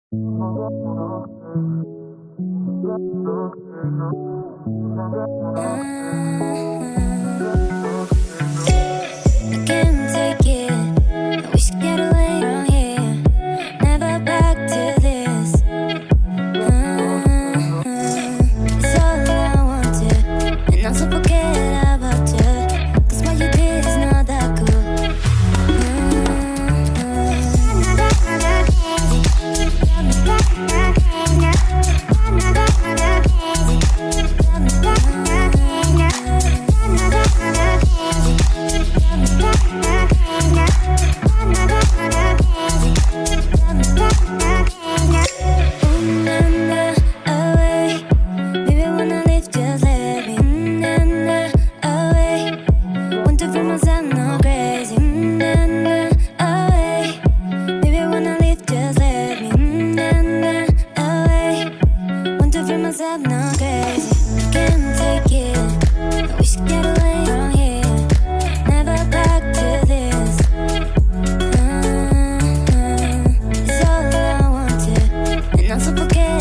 I can't take it. I wish I get away from here. Never back to this. It's all I wanted, and also forget about you. 'Cause what you did is not that cool. I'm not crazy, can't take it. I wish I could get away from here. Never back to this. It's all I wanted, and also forget